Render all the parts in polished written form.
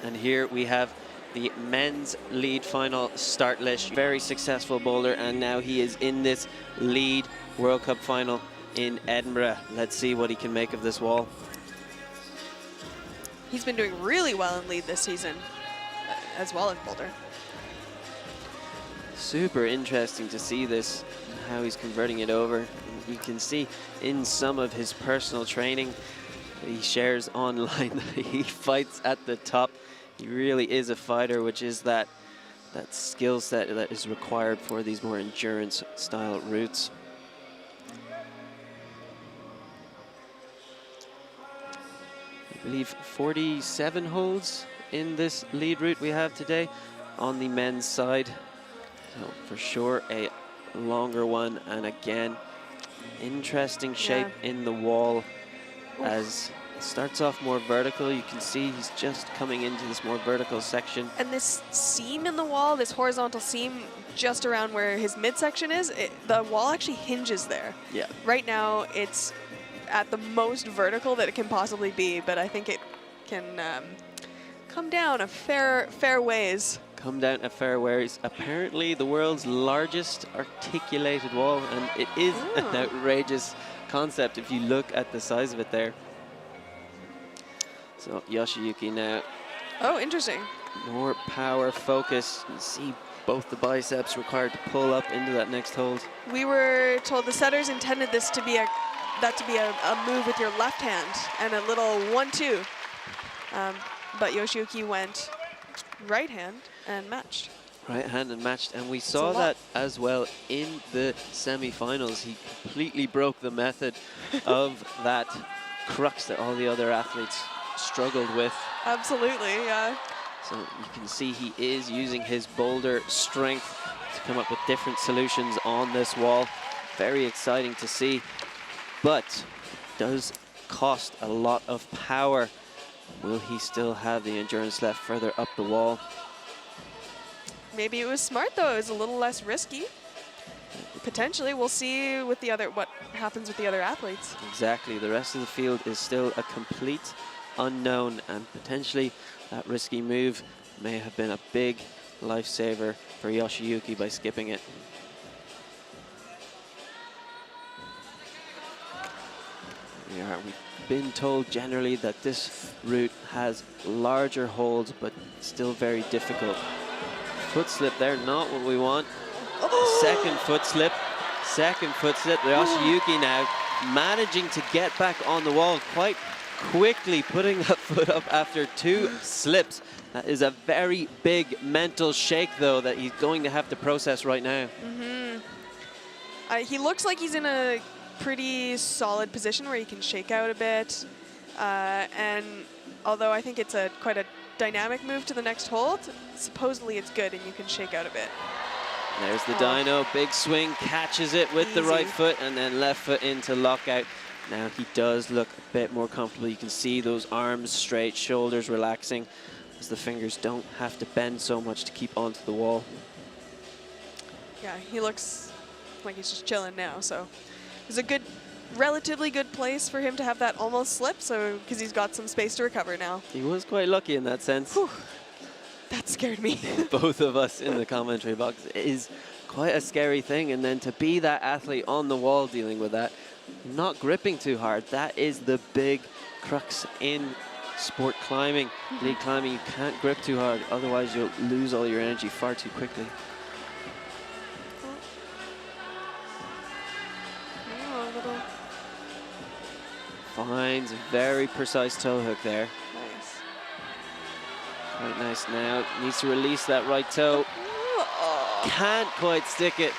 And here we have the men's lead final start list. Very successful bowler, and now he is in this lead World Cup final in Edinburgh. Let's see what he can make of this wall. He's been doing really well in lead this season, as well as Boulder. Super interesting to see this, how he's converting it over. You can see in some of his personal training he shares online that he fights at the top. He really is a fighter, which is that skill set that is required for these more endurance style routes. I believe 47 holes in this lead route we have today on the men's side. So for sure a longer one, and again, interesting shape in the wall. As it starts off more vertical. You can see he's just coming into this more vertical section. And this seam in the wall, this horizontal seam just around where his midsection is, the wall actually hinges there. Yeah. Right now it's at the most vertical that it can possibly be, but I think it can come down a fair ways. Come down a fair ways. Apparently the world's largest articulated wall, and it is an outrageous concept if you look at the size of it there. So Yoshiyuki now. Oh, interesting. More power, focus. You see both the biceps required to pull up into that next hold. We were told the setters intended this to be a move with your left hand and a little 1-2. But Yoshiyuki went right hand and matched. Right hand and matched, and we saw that as well in the semi-finals. He completely broke the method of that crux that all the other athletes struggled with. Absolutely, yeah. So you can see he is using his boulder strength to come up with different solutions on this wall. Very exciting to see, but it does cost a lot of power. Will he still have the endurance left further up the wall? Maybe it was smart though. It was a little less risky. Potentially, we'll see with what happens with the other athletes. Exactly. The rest of the field is still a complete unknown, and potentially that risky move may have been a big lifesaver for Yoshiyuki by skipping it. We've been told generally that this route has larger holds, but still very difficult. Foot slip there, not what we want. Second foot slip. Yoshiyuki now managing to get back on the wall quite quickly, putting that foot up after 2 slips. That is a very big mental shake, though, that he's going to have to process right now. He looks like he's in a pretty solid position where he can shake out a bit. And although I think it's quite a dynamic move to the next hold, supposedly it's good and you can shake out a bit. There's the dyno, big swing, catches it with the right foot, and then left foot into lockout. Now he does look a bit more comfortable. You can see those arms straight, shoulders relaxing, as the fingers don't have to bend so much to keep onto the wall. Yeah, he looks like he's just chilling now, so it's a relatively good place for him to have that almost slip, so because he's got some space to recover now. He was quite lucky in that sense. Whew. That scared me. Both of us in the commentary box. It is quite a scary thing, and then to be that athlete on the wall dealing with that, not gripping too hard, that is the big crux in sport climbing. Lead climbing, you can't grip too hard, otherwise you'll lose all your energy far too quickly. Finds a very precise toe hook there. Nice. Quite nice now. Needs to release that right toe. Can't quite stick it.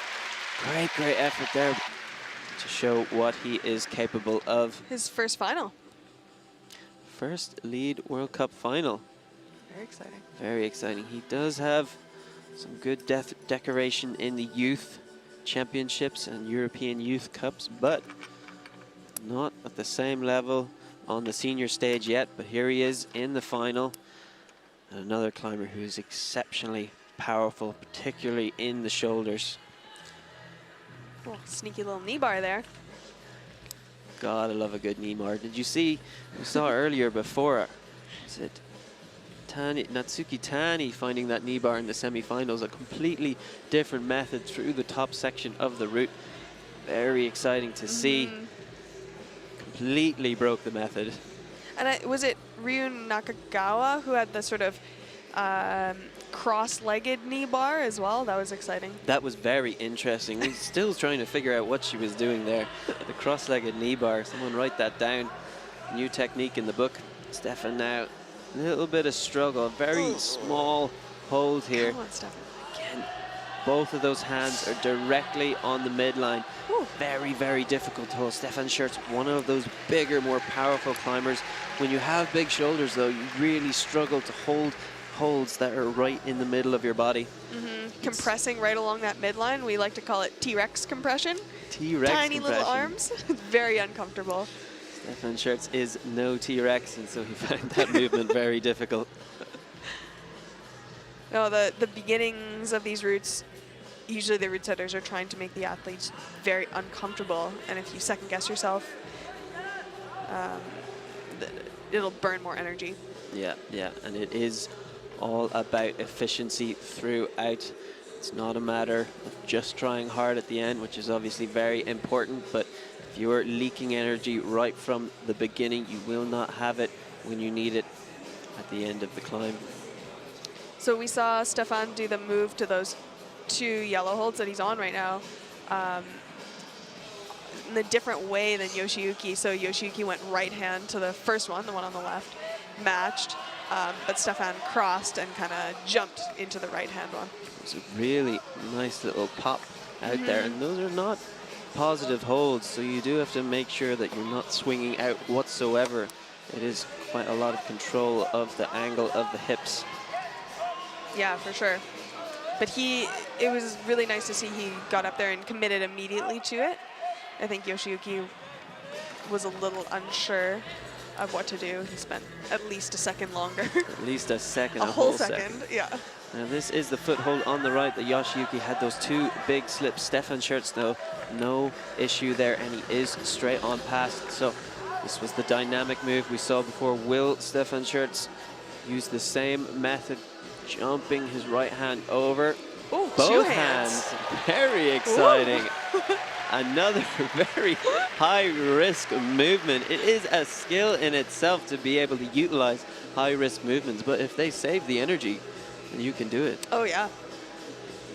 Great effort there to show what he is capable of. His first final. First lead World Cup final. Very exciting. Very exciting. He does have some good decoration in the youth championships and European youth cups, but not at the same level on the senior stage yet. But here he is in the final. And another climber who is exceptionally powerful, particularly in the shoulders. Oh, sneaky little knee bar there. God, I love a good knee bar. Did you see, we saw earlier before, is it Natsuki Tani finding that knee bar in the semi-finals, a completely different method through the top section of the route. Very exciting to see. Completely broke the method. And was it Ryu Nakagawa who had the sort of cross-legged knee bar as well? That was exciting. That was very interesting. We're still trying to figure out what she was doing there. The cross-legged knee bar. Someone write that down. New technique in the book. Stefan now, a little bit of struggle. Very small hold here. Come on, Stefan. Again, both of those hands are directly on the midline. Very, very difficult to hold. Stefan Scherz, one of those bigger, more powerful climbers. When you have big shoulders, though, you really struggle to hold holds that are right in the middle of your body. Compressing right along that midline. We like to call it T-Rex compression. T-Rex Tiny compression. little arms. Very uncomfortable. Stefan Scherz is no T-Rex, and so he found that movement very difficult. No, the beginnings of these routes, usually the route setters are trying to make the athletes very uncomfortable, and if you second guess yourself, it'll burn more energy. Yeah, and it is all about efficiency throughout. It's not a matter of just trying hard at the end, which is obviously very important, but if you're leaking energy right from the beginning, you will not have it when you need it at the end of the climb. So we saw Stefan do the move to those 2 yellow holds that he's on right now in a different way than Yoshiyuki. So Yoshiyuki went right hand to the first one, the one on the left, matched, but Stefan crossed and kind of jumped into the right hand one. It's a really nice little pop out there, and those are not positive holds, so you do have to make sure that you're not swinging out whatsoever. It is quite a lot of control of the angle of the hips. Yeah, for sure. But it was really nice to see he got up there and committed immediately to it. I think Yoshiyuki was a little unsure of what to do. He spent at least a second longer. At least a second, a whole second, yeah. Now this is the foothold on the right that Yoshiyuki had those 2 big slips. Stefan Scherz, though, no issue there, and he is straight on past. So this was the dynamic move we saw before. Will Stefan Scherz use the same method, jumping his right hand over? Ooh, both 2 hands. Very exciting. Another very high-risk movement. It is a skill in itself to be able to utilize high-risk movements, but if they save the energy, then you can do it. Oh, yeah.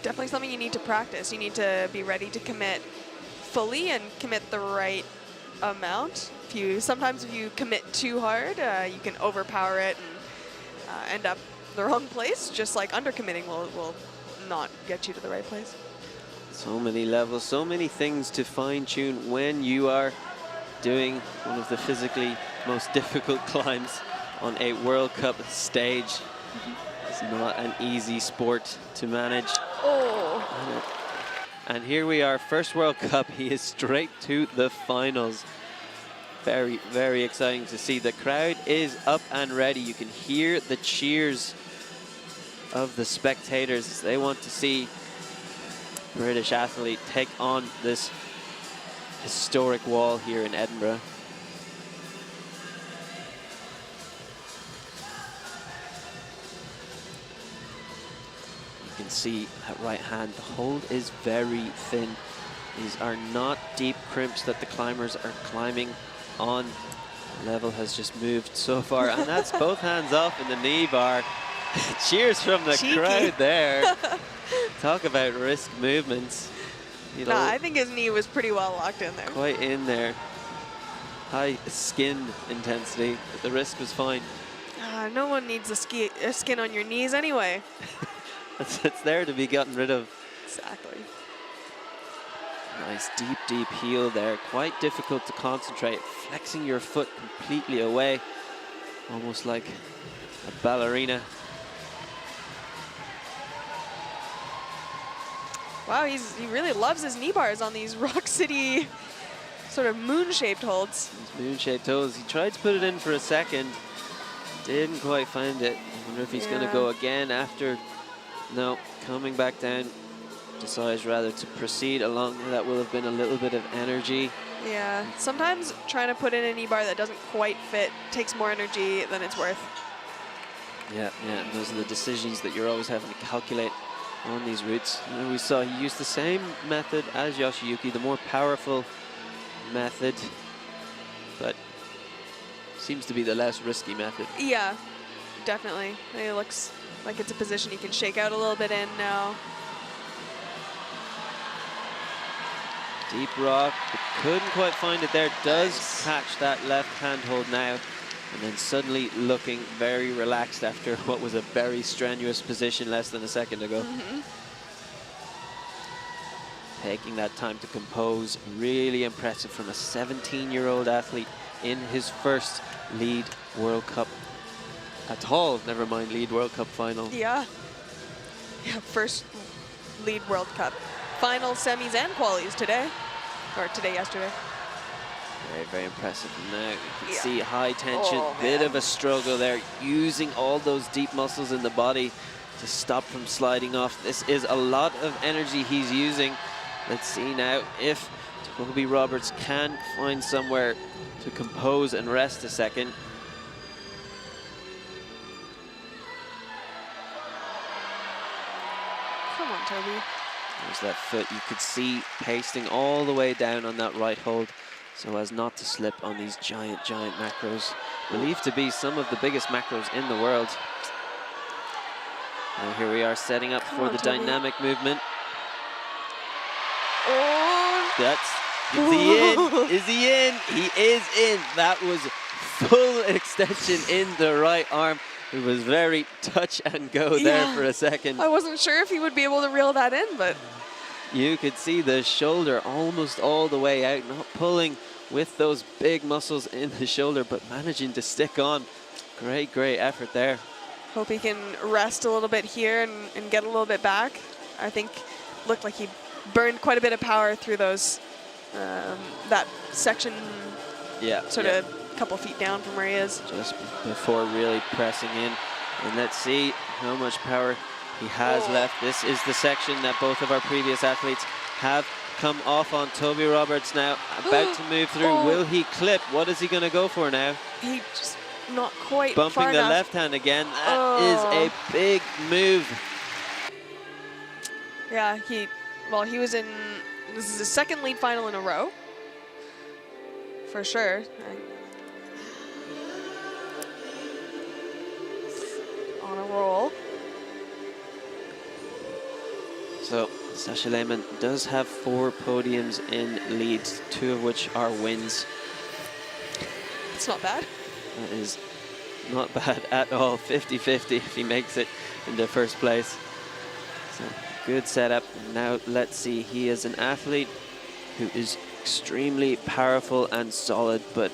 Definitely something you need to practice. You need to be ready to commit fully and commit the right amount. Sometimes if you commit too hard, you can overpower it and end up the wrong place, just like undercommitting will not get you to the right place. So many levels, so many things to fine-tune when you are doing one of the physically most difficult climbs on a World Cup stage. It's not an easy sport to manage. Oh. And here we are, first World Cup, he is straight to the finals. Very, very exciting to see. The crowd is up and ready. You can hear the cheers of the spectators as they want to see British athlete take on this historic wall here in Edinburgh. You can see that right hand, the hold is very thin. These are not deep crimps that the climbers are climbing on. The level has just moved so far, and that's both hands off in the knee bar. Cheers from the crowd there. Talk about risk movements. You know, I think his knee was pretty well locked in there. Quite in there. High skin intensity, but the risk was fine. No one needs a skin on your knees anyway. It's there to be gotten rid of. Exactly. Nice deep, deep heel there. Quite difficult to concentrate. Flexing your foot completely away. Almost like a ballerina. Wow, he really loves his knee bars on these Rock City sort of moon-shaped holds. These moon-shaped holds. He tried to put it in for a second. Didn't quite find it. I wonder if he's going to go again after. No, coming back down. Decides rather to proceed along. That will have been a little bit of energy. Yeah, sometimes trying to put in a knee bar that doesn't quite fit takes more energy than it's worth. Yeah, and those are the decisions that you're always having to calculate on these routes. And we saw he used the same method as Yoshiyuki, the more powerful method, but seems to be the less risky method. Yeah, definitely. It looks like it's a position he can shake out a little bit in now. Deep rock, but couldn't quite find it there. Does Nice. catch that left handhold now, and then suddenly looking very relaxed after what was a very strenuous position less than a second ago. Taking that time to compose, really impressive from a 17-year-old athlete in his first lead World Cup at all, never mind lead World Cup final. Yeah. Yeah, first lead World Cup. Final semis and qualies today, or yesterday. Very, very impressive. Now you can Yeah. see high tension, Oh, bit man. of a struggle there, using all those deep muscles in the body to stop from sliding off. This is a lot of energy he's using. Let's see now if Toby Roberts can find somewhere to compose and rest a second. Come on, Toby. There's that foot. You could see pasting all the way down on that right hold so as not to slip on these giant macros. Believed to be some of the biggest macros in the world. Now here we are setting up for the dynamic movement. Oh, Is he in? Is he in? He is in. That was full extension in the right arm. It was very touch and go there for a second. I wasn't sure if he would be able to reel that in, but You could see the shoulder almost all the way out, not pulling with those big muscles in the shoulder, but managing to stick on. Great, great effort there. hope he can rest a little bit here and get a little bit back. I think looked like he burned quite a bit of power through those that section, sort of a couple feet down from where he is. Just before really pressing in. And let's see how much power he has left. This is the section that both of our previous athletes have come off on. Toby Roberts now about to move through. Will he clip? What is he going to go for now? He just not quite Bumping far the enough. left hand again. That is a big move. Yeah, he was in, this is his second lead final in a row, for sure. On a roll. So Sascha Lehmann does have 4 podiums in leads, 2 of which are wins. It's not bad. That is not bad at all. 50-50 if he makes it into first place. So good setup. Now let's see. He is an athlete who is extremely powerful and solid, but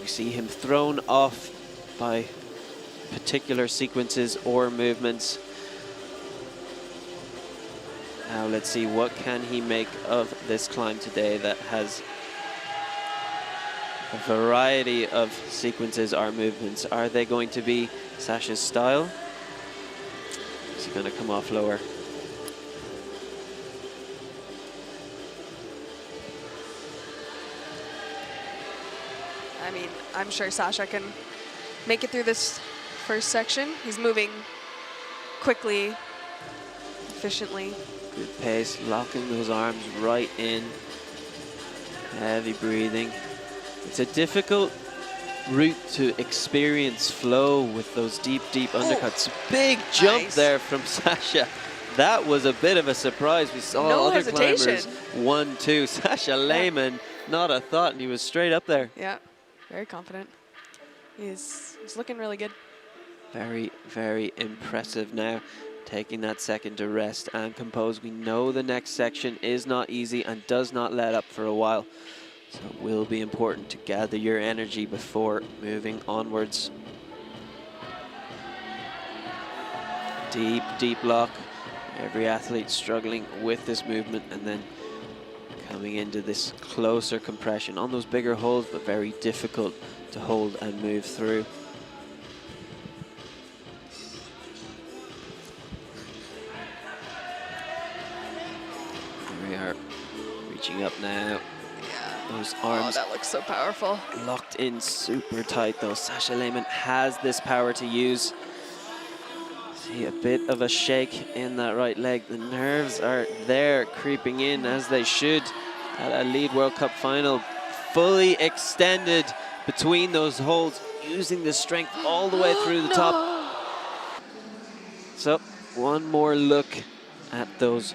we see him thrown off by particular sequences or movements. Now let's see, what can he make of this climb today that has a variety of sequences or movements. Are they going to be Sascha's style? Is he going to come off lower? I mean, I'm sure Sascha can make it through this first section. He's moving quickly, efficiently. Good pace, locking those arms right in. Heavy breathing. It's a difficult route to experience flow with those deep undercuts. Big jump there from Sascha. That was a bit of a surprise. We saw other climbers 1-2. Sascha Lehmann, not a thought, and he was straight up there. Yeah, very confident. He's looking really good. Very, very impressive now. Taking that second to rest and compose. We know the next section is not easy and does not let up for a while. So it will be important to gather your energy before moving onwards. Deep lock. Every athlete struggling with this movement and then coming into this closer compression on those bigger holds, but very difficult to hold and move through. Here we are, reaching up now. Those arms that looks so powerful. locked in super tight though. Sascha Lehmann has this power to use. See a bit of a shake in that right leg. The nerves are there, creeping in as they should at a Lead World Cup final. Fully extended between those holds, using the strength all the way through the top. So, one more look at those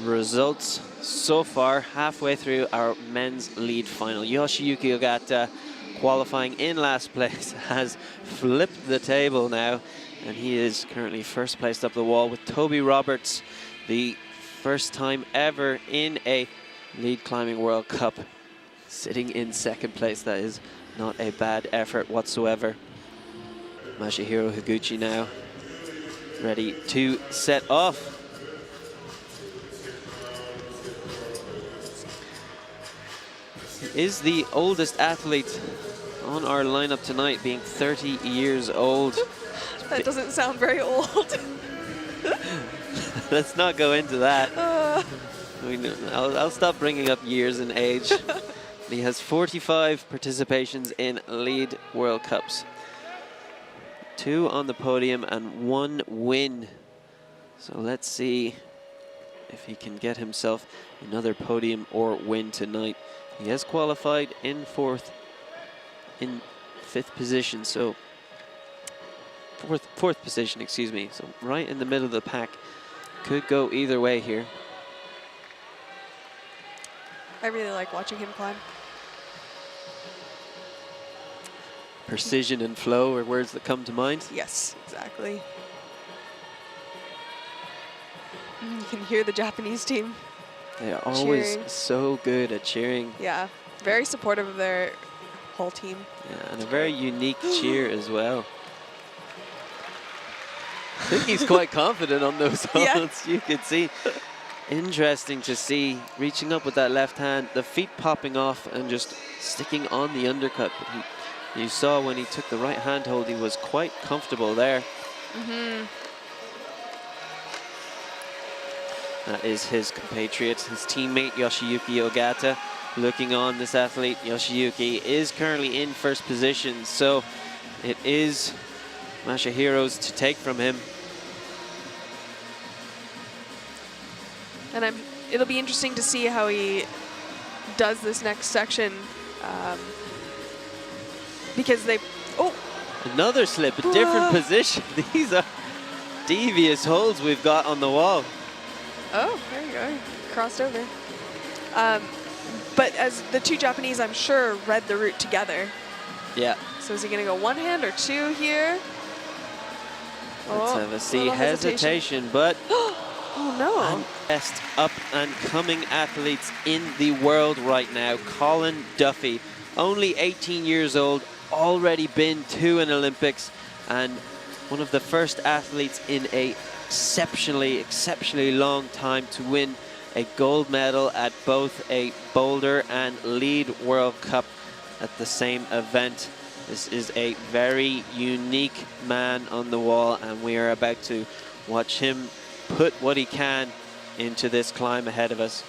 results so far, halfway through our men's lead final. Yoshiyuki Ogata, qualifying in last place, has flipped the table now, and he is currently first placed up the wall with Toby Roberts, the first time ever in a lead climbing World Cup, sitting in second place. That is not a bad effort whatsoever. Masahiro Higuchi now ready to set off. He is the oldest athlete on our lineup tonight, being 30 years old. That doesn't sound very old. Let's not go into that. I'll stop bringing up years and age. He has 45 participations in Lead World Cups. 2 on the podium and 1 win. So let's see if he can get himself another podium or win tonight. He has qualified in 5th position, so fourth position, excuse me. So right in the middle of the pack. Could go either way here. I really like watching him climb. Precision and flow are words that come to mind. Yes, exactly. You can hear the Japanese team. They are always cheering. So good at cheering. Yeah, very supportive of their whole team. Yeah, and a very unique cheer as well. I think he's quite confident on those holds. You could see. Interesting to see, reaching up with that left hand, the feet popping off and just sticking on the undercut. But you saw when he took the right hand hold, he was quite comfortable there. That is his compatriot, his teammate Yoshiyuki Ogata, looking on this athlete. Yoshiyuki is currently in first position, so it is Masahiro's to take from him. And it'll be interesting to see how he does this next section, because they, another slip, a different position. These are devious holds we've got on the wall. Oh, there you go, crossed over. But as the 2 Japanese, I'm sure, read the route together. Yeah. So is he gonna go 1 hand or 2 here? Let's have a see, hesitation, but oh no. Best up and coming athletes in the world right now. Colin Duffy, only 18 years old, already been to an Olympics, and one of the first athletes in a exceptionally long time to win a gold medal at both a boulder and lead World Cup at the same event. This is a very unique man on the wall, and we are about to watch him put what he can into this climb ahead of us.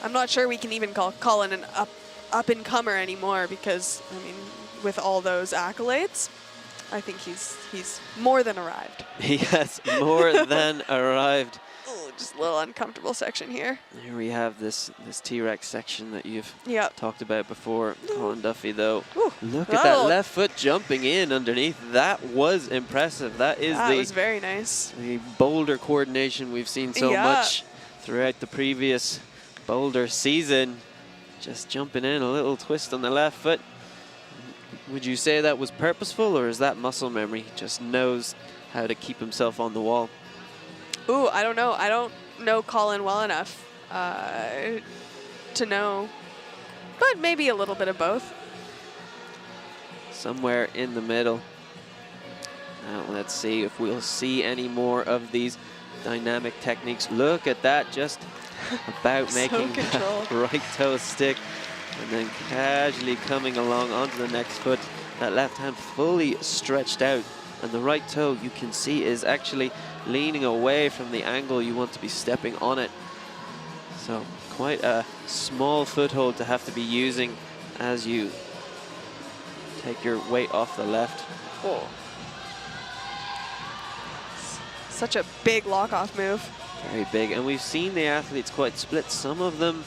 I'm not sure we can even call Colin an up-and-comer anymore, because, I mean, with all those accolades, I think he's more than arrived. He has more than arrived. Oh, just a little uncomfortable section here. Here we have this T-Rex section that you've talked about before. Colin Duffy, though. Ooh. Look at that left foot jumping in underneath. That was impressive. That was very nice. The boulder coordination we've seen so much throughout the previous boulder season. Just jumping in, a little twist on the left foot. Would you say that was purposeful, or is that muscle memory? He just knows how to keep himself on the wall. Ooh, I don't know. I don't know Colin well enough to know, but maybe a little bit of both. Somewhere in the middle. Now let's see if we'll see any more of these dynamic techniques. Look at that, just about making that right toe stick, and then casually coming along onto the next foot. That left hand fully stretched out. And the right toe, you can see, is actually leaning away from the angle you want to be stepping on it. So quite a small foothold to have to be using as you take your weight off the left. Oh. Such a big lock-off move. Very big. And we've seen the athletes quite split. Some of them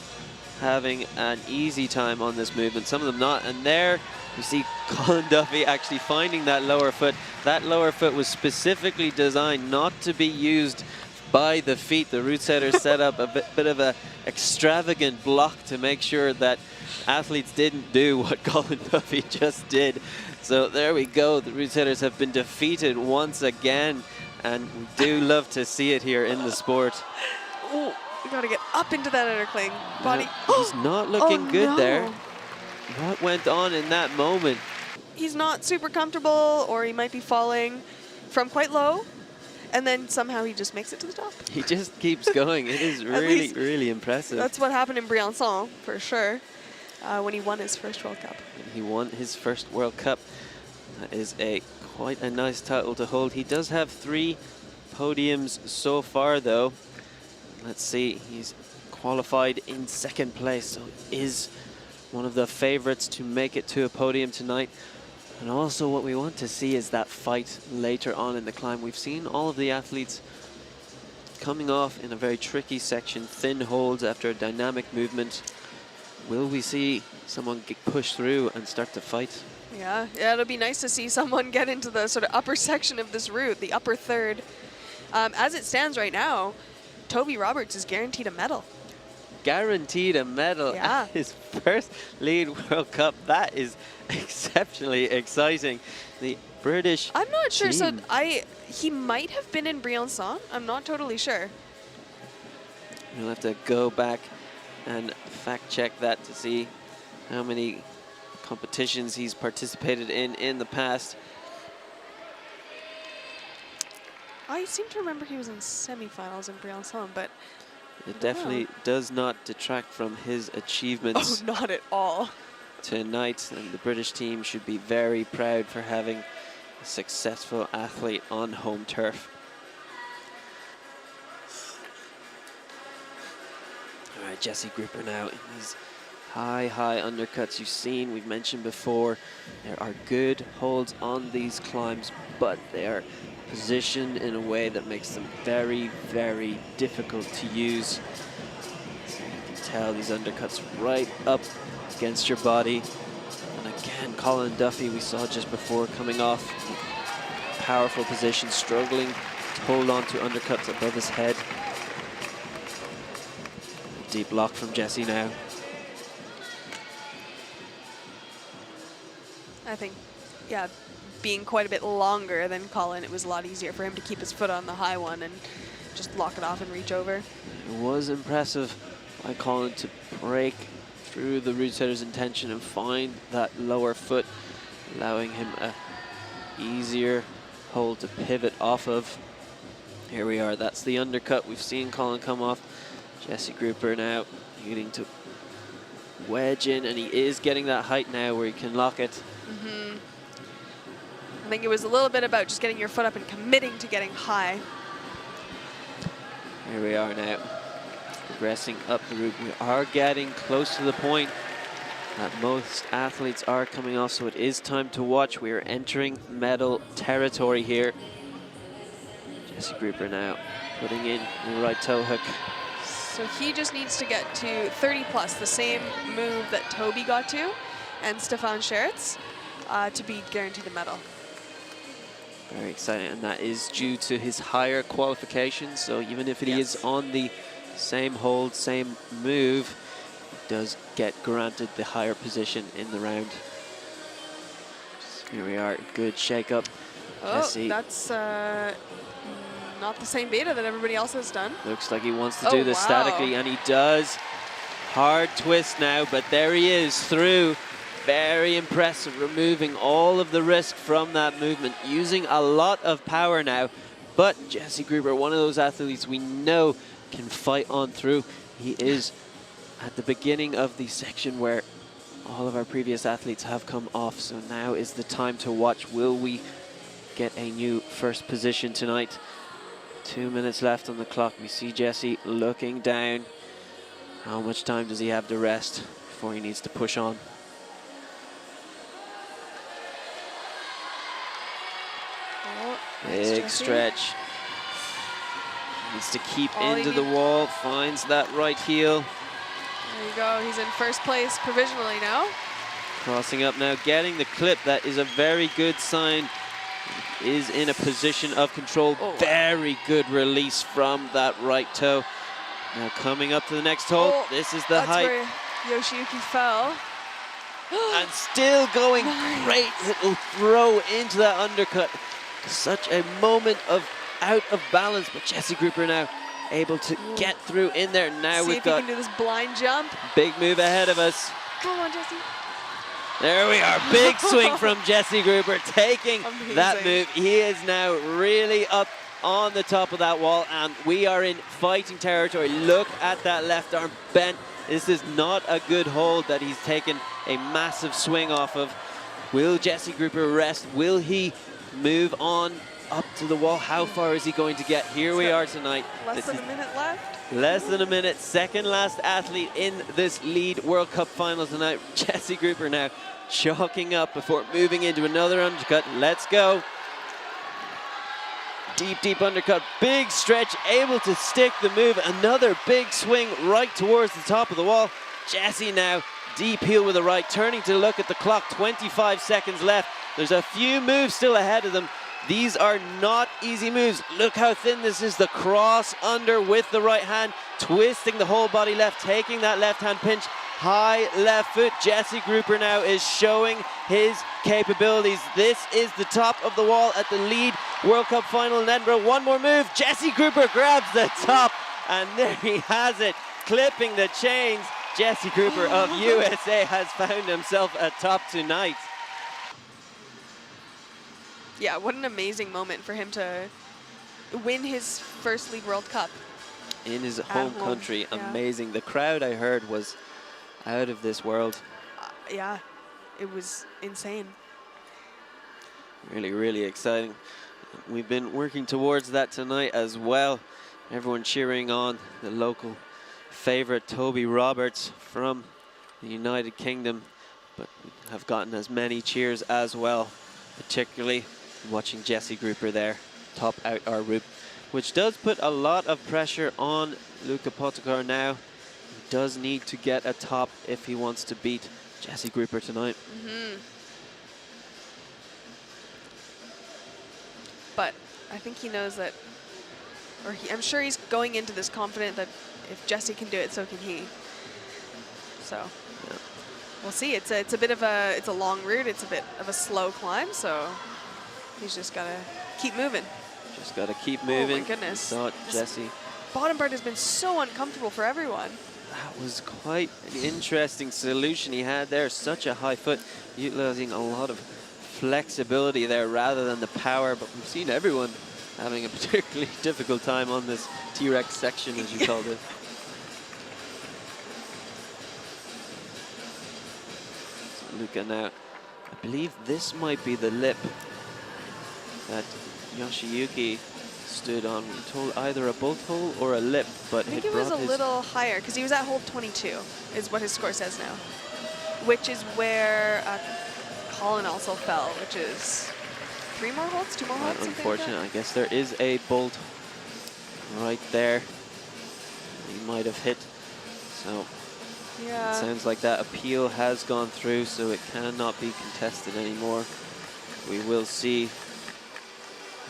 having an easy time on this movement, some of them not. And there you see Colin Duffy actually finding that lower foot. That lower foot was specifically designed not to be used by the feet. The root setters set up a bit of a extravagant block to make sure that athletes didn't do what Colin Duffy just did. So there we go. The root setters have been defeated once again, and we do love to see it here in the sport. Oh, we got to get up into that undercling body. He's not looking good no. there. What went on in that moment? He's not super comfortable, or he might be falling from quite low, and then somehow he just makes it to the top. He just keeps going. It is really, really impressive. That's what happened in Briançon, for sure, when he won his first World Cup. He won his first World Cup. That is quite a nice title to hold. He does have 3 podiums so far, though. Let's see, he's qualified in 2nd place, so is one of the favorites to make it to a podium tonight. And also what we want to see is that fight later on in the climb. We've seen all of the athletes coming off in a very tricky section, thin holds after a dynamic movement. Will we see someone get pushed through and start to fight? Yeah, it'll be nice to see someone get into the sort of upper section of this route, the upper third. As it stands right now, Toby Roberts is guaranteed a medal. Guaranteed a medal yeah. at his first lead World Cup. That is exceptionally exciting. The British I'm not sure, team. so he might have been in Briançon. I'm not totally sure. We'll have to go back and fact check that to see how many competitions he's participated in the past. I seem to remember he was in semifinals in Briançon, but it definitely does not detract from his achievements. Oh, not at all. Tonight, and the British team should be very proud for having a successful athlete on home turf. All right, Jesse Grupper now in these high undercuts you've seen. We've mentioned before, there are good holds on these climbs, but they are positioned in a way that makes them very, very difficult to use. So you can tell these undercuts right up against your body. And again, Colin Duffy, we saw just before, coming off powerful position, struggling to hold on to undercuts above his head. Deep lock from Jesse now. I think, yeah, being quite a bit longer than Colin, it was a lot easier for him to keep his foot on the high one and just lock it off and reach over. It was impressive by Colin to break through the root setter's intention and find that lower foot, allowing him a easier hold to pivot off of. Here we are, that's the undercut. We've seen Colin come off. Jesse Grupper now needing to wedge in, and he is getting that height now where he can lock it. Mm-hmm. I think it was a little bit about just getting your foot up and committing to getting high. Here we are now, progressing up the route. We are getting close to the point that most athletes are coming off, so it is time to watch. We are entering medal territory here. Jesse Grupper now putting in the right toe hook. So he just needs to get to 30 plus, the same move that Toby got to, and Stefan Scherz, to be guaranteed a medal. Very exciting, and that is due to his higher qualifications. So even if he is on the same hold, same move, he does get granted the higher position in the round. Here we are, good shake up. Oh, Jesse. That's not the same beta that everybody else has done. Looks like he wants to do this statically, and he does. Hard twist now, but there he is through. Very impressive, removing all of the risk from that movement, using a lot of power now. But Jesse Grupper, one of those athletes we know can fight on through. He is at the beginning of the section where all of our previous athletes have come off. So now is the time to watch. Will we get a new first position tonight. 2 minutes left on the clock. We see Jesse looking down. How much time does he have to rest before he needs to push on? Oh, big stretch. Needs to keep all into the wall, finds that right heel. There you go, he's in first place provisionally now. Crossing up now, getting the clip. That is a very good sign. Is in a position of control. Oh. Very good release from that right toe. Now coming up to the next hole. Oh, this is the height. That's where Yoshiyuki fell. And still going. Nice. Great little throw into that undercut. Such a moment of out of balance, but Jesse Grupper now able to get through in there. Now we've got can do this blind jump. Big move ahead of us. Come on, Jesse. There we are, big swing from Jesse Grupper, taking that move. He is now really up on the top of that wall, and we are in fighting territory. Look at that left arm bent. This is not a good hold that he's taken a massive swing off of. Will Jesse Grupper rest? Will he move on up to the wall? How far is he going to get? Here we are tonight. Less than a minute left. Less than a minute. Second last athlete in this lead World Cup final tonight. Jesse Grupper now chalking up before moving into another undercut. Let's go. Deep, deep undercut. Big stretch. Able to stick the move. Another big swing right towards the top of the wall. Jesse now deep heel with the right. Turning to look at the clock. 25 seconds left. There's a few moves still ahead of them. These are not easy moves. Look how thin this is. The cross under with the right hand, twisting the whole body left, taking that left hand pinch. High left foot. Jesse Grupper now is showing his capabilities. This is the top of the wall at the lead World Cup final in Edinburgh. One more move. Jesse Grupper grabs the top, and there he has it, clipping the chains. Jesse Grupper of USA has found himself atop tonight. Yeah, what an amazing moment for him to win his first lead World Cup. In his home country, yeah. Amazing. The crowd, I heard, was out of this world. Yeah, it was insane. Really, really exciting. We've been working towards that tonight as well. Everyone cheering on the local favorite, Toby Roberts from the United Kingdom, but we have gotten as many cheers as well, particularly watching Jesse Grupper there top out our route, which does put a lot of pressure on Luka Potocar now. He does need to get a top if he wants to beat Jesse Grupper tonight. But I think he knows that, or I'm sure he's going into this confident that if Jesse can do it, so can he. So yeah. We'll see. It's a bit of a long route. It's a bit of a slow climb. So he's just gotta keep moving. Just gotta keep moving. Oh my goodness! Saw Jesse. Bottom part has been so uncomfortable for everyone. That was quite an interesting solution he had there. Such a high foot, utilizing a lot of flexibility there rather than the power. But we've seen everyone having a particularly difficult time on this T-Rex section, as you called it. So Luka now, I believe this might be the lip that Yoshiyuki stood on. We told either a bolt hole or a lip, but I think it was a little higher because he was at hole 22 is what his score says now, which is where Colin also fell, which is 3 more holds, 2 more holds. Unfortunate. I guess there is a bolt right there. He might have hit. So yeah, it sounds like that appeal has gone through, so it cannot be contested anymore. We will see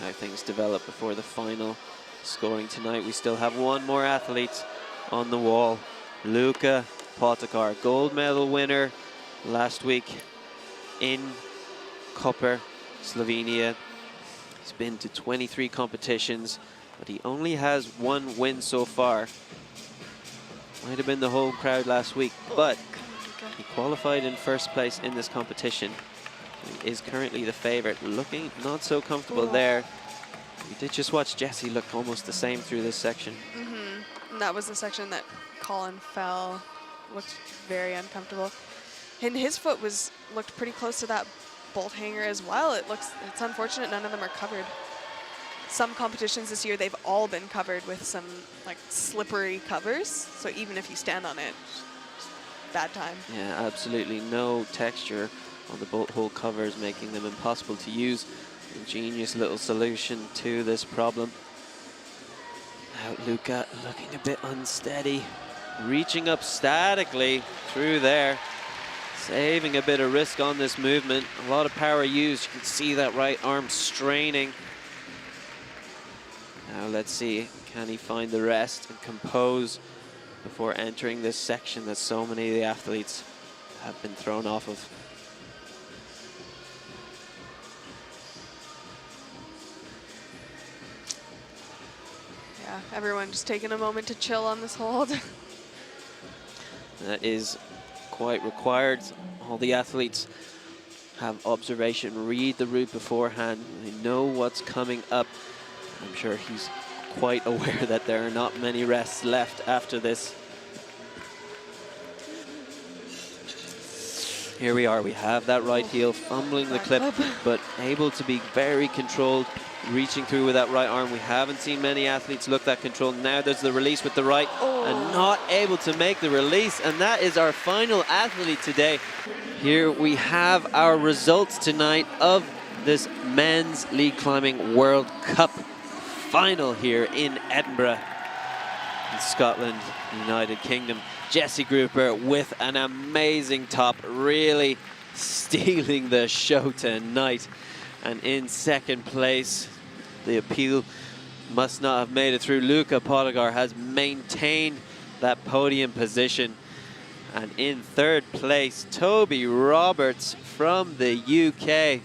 how things develop before the final scoring tonight. We still have one more athlete on the wall. Luka Potocar, gold medal winner last week in Grupper, Slovenia. He's been to 23 competitions, but he only has 1 win so far. Might have been the whole crowd last week, but he qualified in first place in this competition. He is currently the favorite, looking not so comfortable there. We did just watch Jesse look almost the same through this section. And that was the section that Colin fell, looked very uncomfortable. And his foot looked pretty close to that bolt hanger as well. It's unfortunate none of them are covered. Some competitions this year, they've all been covered with some like slippery covers. So even if you stand on it, bad time. Yeah, absolutely no texture on the bolt hole covers, making them impossible to use. Ingenious little solution to this problem. Now Luka looking a bit unsteady, reaching up statically through there, saving a bit of risk on this movement. A lot of power used. You can see that right arm straining. Now let's see, can he find the rest and compose before entering this section that so many of the athletes have been thrown off of. Yeah, everyone just taking a moment to chill on this hold. That is quite required. All the athletes have observation, read the route beforehand. They know what's coming up. I'm sure he's quite aware that there are not many rests left after this. Here we are, we have that right heel fumbling the clip, but able to be very controlled, reaching through with that right arm. We haven't seen many athletes look that controlled. Now there's the release with the right, and not able to make the release, and that is our final athlete today. Here we have our results tonight of this Men's Lead Climbing World Cup final here in Edinburgh, in Scotland, United Kingdom. Jesse Grupper with an amazing top, really stealing the show tonight. And in second place, the appeal must not have made it through. Luka Potocar has maintained that podium position. And in third place, Toby Roberts from the UK.